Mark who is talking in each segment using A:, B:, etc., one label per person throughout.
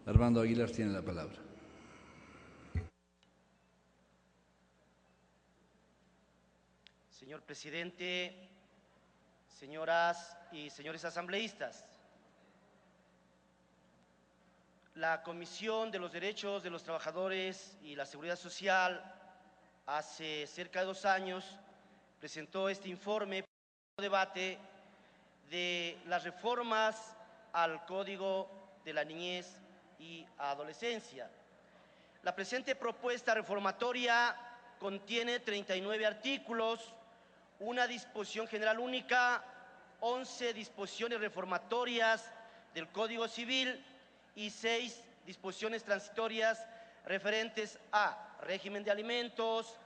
A: Armando Aguilar tiene la palabra.
B: Señor presidente, señoras y señores asambleístas, la Comisión de los Derechos de los Trabajadores y la Seguridad Social hace cerca de 2 años presentó este informe para debate de las reformas al Código de la Niñez y Adolescencia. La presente propuesta reformatoria contiene 39 artículos, una disposición general única, 11 disposiciones reformatorias del Código Civil y 6 disposiciones transitorias referentes a régimen de alimentos,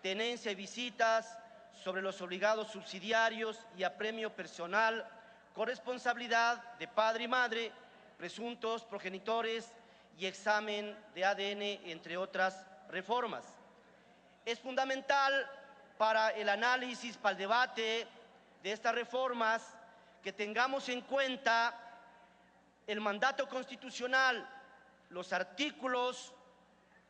B: tenencia y visitas, sobre los obligados subsidiarios y apremio personal, corresponsabilidad de padre y madre, presuntos progenitores y examen de ADN, entre otras reformas. Es fundamental para el análisis, para el debate de estas reformas, que tengamos en cuenta el mandato constitucional, los artículos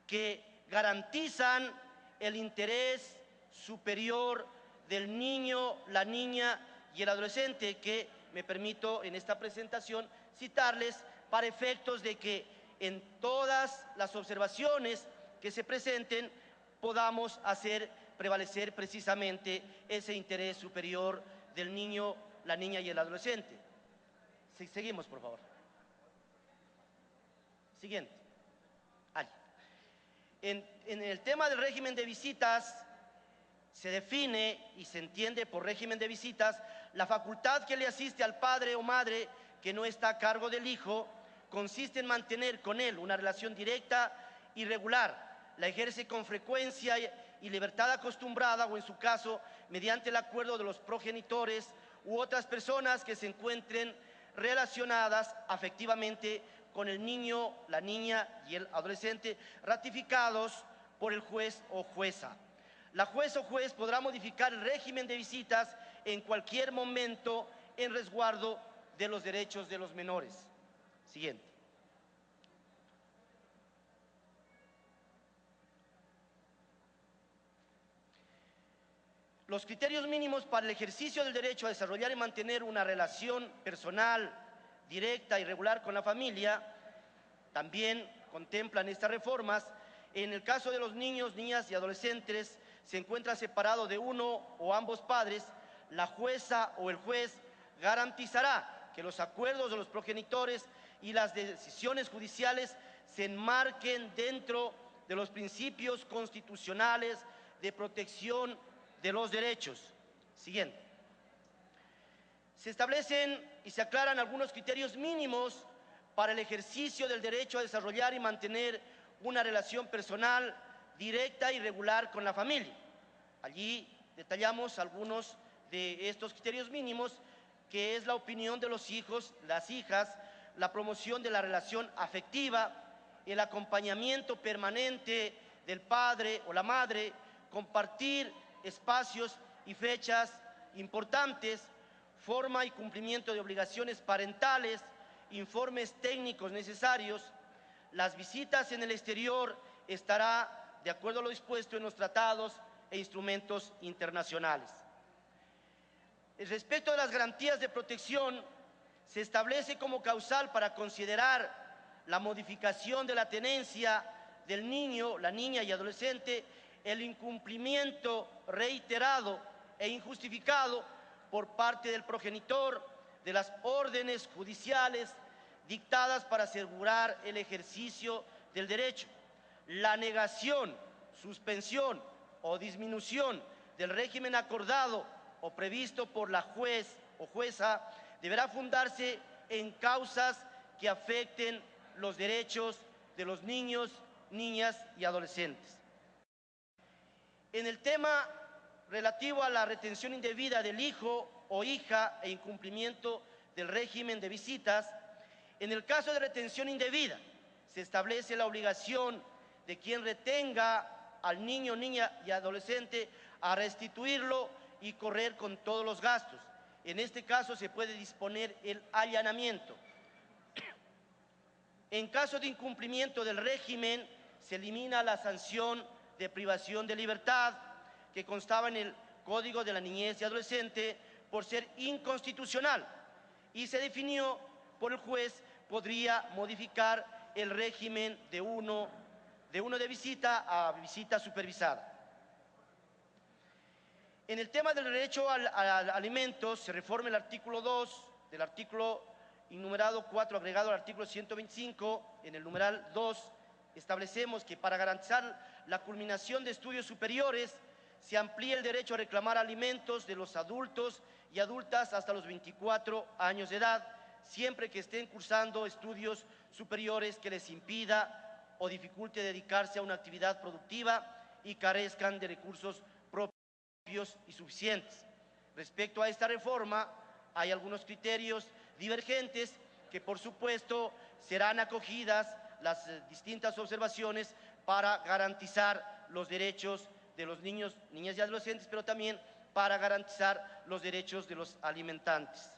B: que garantizan el interés superior del niño, la niña y el adolescente, que me permito en esta presentación citarles para efectos de que en todas las observaciones que se presenten podamos hacer prevalecer precisamente ese interés superior del niño, la niña y el adolescente. Seguimos, por favor. Siguiente. En el tema del régimen de visitas, se define y se entiende por régimen de visitas la facultad que le asiste al padre o madre que no está a cargo del hijo, consiste en mantener con él una relación directa y regular. La ejerce con frecuencia y libertad acostumbrada, o en su caso, mediante el acuerdo de los progenitores u otras personas que se encuentren relacionadas afectivamente con el niño, la niña y el adolescente, ratificados por el juez o jueza. La juez o juez podrá modificar el régimen de visitas en cualquier momento en resguardo de los derechos de los menores. Siguiente. Los criterios mínimos para el ejercicio del derecho a desarrollar y mantener una relación personal, directa y regular con la familia, también contemplan estas reformas. En el caso de los niños, niñas y adolescentes, se encuentra separado de uno o ambos padres, la jueza o el juez garantizará que los acuerdos de los progenitores y las decisiones judiciales se enmarquen dentro de los principios constitucionales de protección de los derechos. Siguiente. Se establecen y se aclaran algunos criterios mínimos para el ejercicio del derecho a desarrollar y mantener una relación personal directa y regular con la familia. Allí detallamos algunos de estos criterios mínimos, que es la opinión de los hijos, las hijas, la promoción de la relación afectiva, el acompañamiento permanente del padre o la madre, compartir espacios y fechas importantes, forma y cumplimiento de obligaciones parentales, informes técnicos necesarios. Las visitas en el exterior estará de acuerdo a lo dispuesto en los tratados e instrumentos internacionales. Respecto de las garantías de protección, se establece como causal para considerar la modificación de la tenencia del niño, la niña y adolescente el incumplimiento reiterado e injustificado por parte del progenitor de las órdenes judiciales dictadas para asegurar el ejercicio del derecho. La negación, suspensión o disminución del régimen acordado o previsto por la juez o jueza deberá fundarse en causas que afecten los derechos de los niños, niñas y adolescentes. En el tema relativo a la retención indebida del hijo o hija e incumplimiento del régimen de visitas, en el caso de retención indebida, se establece la obligación de quien retenga al niño, niña y adolescente a restituirlo y correr con todos los gastos. En este caso se puede disponer el allanamiento. En caso de incumplimiento del régimen, se elimina la sanción de privación de libertad que constaba en el Código de la Niñez y Adolescente por ser inconstitucional y se definió por el juez podría modificar el régimen de uno de visita a visita supervisada. En el tema del derecho a alimentos se reforma el artículo 2 del artículo innumerado 4 agregado al artículo 125. En el numeral 2 establecemos que para garantizar la culminación de estudios superiores se amplía el derecho a reclamar alimentos de los adultos y adultas hasta los 24 años de edad, siempre que estén cursando estudios superiores que les impida o dificulte dedicarse a una actividad productiva y carezcan de recursos propios y suficientes. Respecto a esta reforma, hay algunos criterios divergentes que, por supuesto, serán acogidas las distintas observaciones para garantizar los derechos de los niños, niñas y adolescentes, pero también para garantizar los derechos de los alimentantes.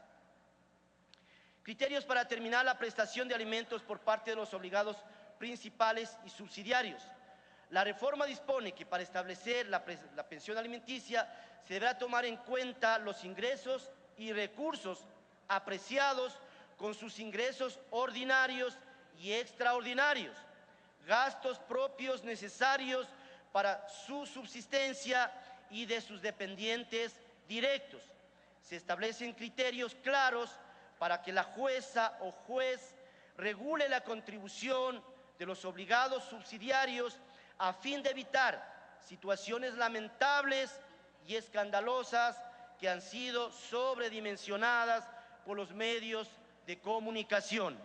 B: Criterios para determinar la prestación de alimentos por parte de los obligados principales y subsidiarios. La reforma dispone que para establecer la pensión alimenticia se deberá tomar en cuenta los ingresos y recursos apreciados con sus ingresos ordinarios y extraordinarios, gastos propios necesarios para su subsistencia y de sus dependientes directos. Se establecen criterios claros para que la jueza o juez regule la contribución de los obligados subsidiarios a fin de evitar situaciones lamentables y escandalosas que han sido sobredimensionadas por los medios de comunicación.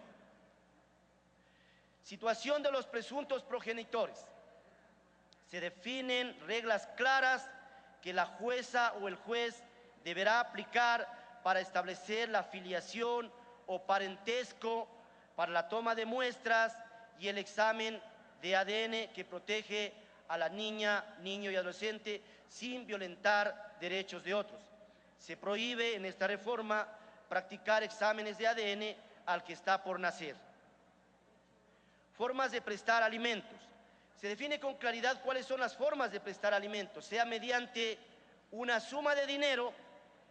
B: Situación de los presuntos progenitores. Se definen reglas claras que la jueza o el juez deberá aplicar para establecer la filiación o parentesco, para la toma de muestras y el examen de ADN que protege a la niña, niño y adolescente sin violentar derechos de otros. Se prohíbe en esta reforma practicar exámenes de ADN al que está por nacer. Formas de prestar alimentos. Se define con claridad cuáles son las formas de prestar alimentos, sea mediante una suma de dinero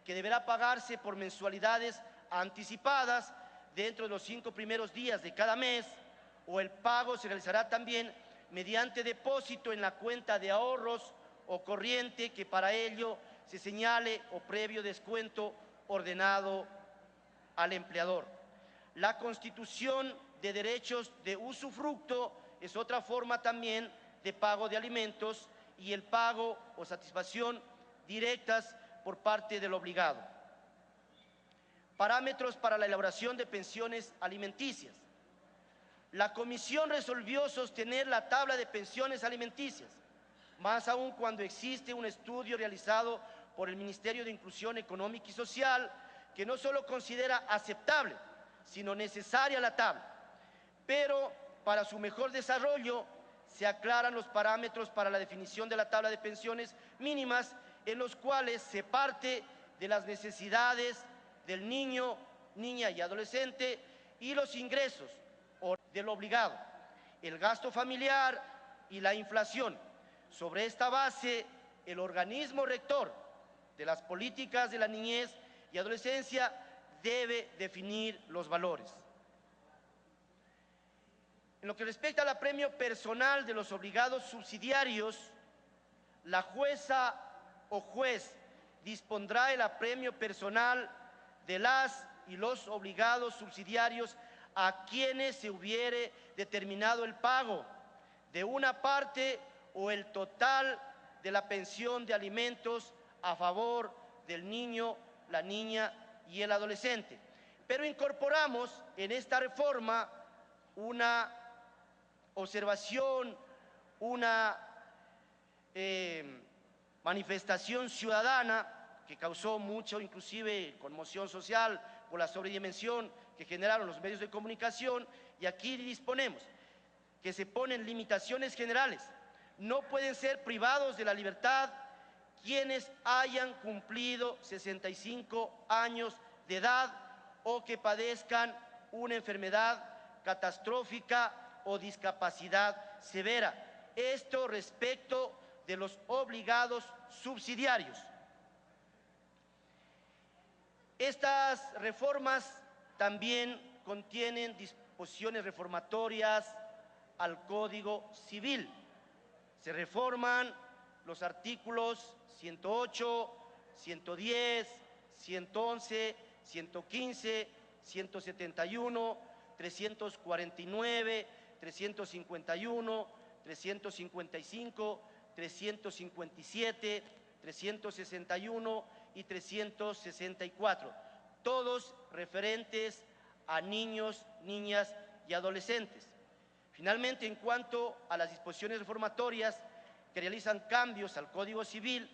B: que deberá pagarse por mensualidades anticipadas dentro de los 5 primeros días de cada mes, o el pago se realizará también mediante depósito en la cuenta de ahorros o corriente que para ello se señale o previo descuento ordenado al empleador. La constitución de derechos de usufructo es otra forma también de pago de alimentos y el pago o satisfacción directas por parte del obligado. Parámetros para la elaboración de pensiones alimenticias. La comisión resolvió sostener la tabla de pensiones alimenticias, más aún cuando existe un estudio realizado por el Ministerio de Inclusión Económica y Social que no solo considera aceptable, sino necesaria la tabla. Pero para su mejor desarrollo se aclaran los parámetros para la definición de la tabla de pensiones mínimas, en los cuales se parte de las necesidades del niño, niña y adolescente y los ingresos del obligado, el gasto familiar y la inflación. Sobre esta base, el organismo rector de las políticas de la niñez y adolescencia debe definir los valores. En lo que respecta al apremio personal de los obligados subsidiarios, la jueza o juez dispondrá el apremio personal de las y los obligados subsidiarios a quienes se hubiere determinado el pago de una parte o el total de la pensión de alimentos a favor del niño, la niña y el adolescente. Pero incorporamos en esta reforma una observación, una manifestación ciudadana que causó mucho, inclusive conmoción social por la sobredimensión que generaron los medios de comunicación, y aquí disponemos que se ponen limitaciones generales. No pueden ser privados de la libertad quienes hayan cumplido 65 años de edad o que padezcan una enfermedad catastrófica o discapacidad severa. Esto respecto de los obligados subsidiarios. Estas reformas también contienen disposiciones reformatorias al Código Civil. Se reforman los artículos 108, 110, 111, 115, 171, 349, 351, 355, 357, 361 y 364, todos referentes a niños, niñas y adolescentes. Finalmente, en cuanto a las disposiciones reformatorias que realizan cambios al Código Civil,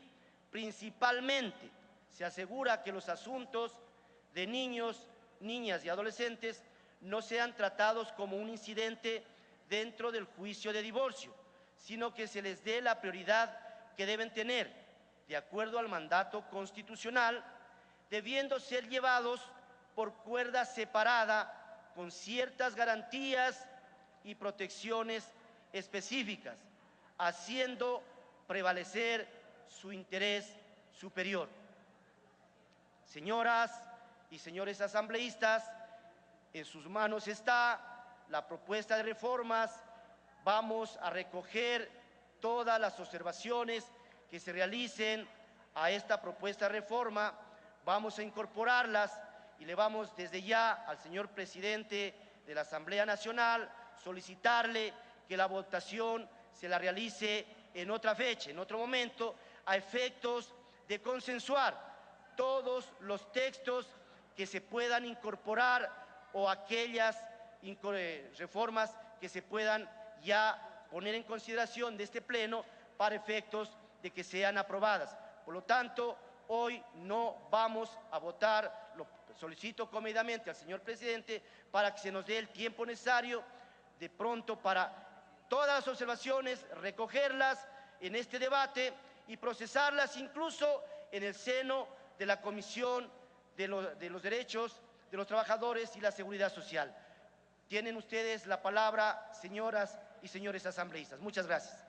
B: principalmente se asegura que los asuntos de niños, niñas y adolescentes no sean tratados como un incidente dentro del juicio de divorcio, sino que se les dé la prioridad que deben tener, de acuerdo al mandato constitucional, debiendo ser llevados por cuerda separada con ciertas garantías y protecciones específicas, haciendo prevalecer su interés superior. Señoras y señores asambleístas, en sus manos está la propuesta de reformas. Vamos a recoger todas las observaciones que se realicen a esta propuesta de reforma, vamos a incorporarlas y le vamos desde ya al señor presidente de la Asamblea Nacional solicitarle que la votación se la realice en otra fecha, en otro momento, a efectos de consensuar todos los textos que se puedan incorporar o aquellas reformas que se puedan ya poner en consideración de este Pleno para efectos de que sean aprobadas. Por lo tanto, hoy no vamos a votar. Lo solicito comedidamente al señor presidente para que se nos dé el tiempo necesario de pronto para todas las observaciones, recogerlas en este debate y procesarlas incluso en el seno de la Comisión de los Derechos de los Trabajadores y la Seguridad Social. Tienen ustedes la palabra, señoras y señores asambleístas. Muchas gracias.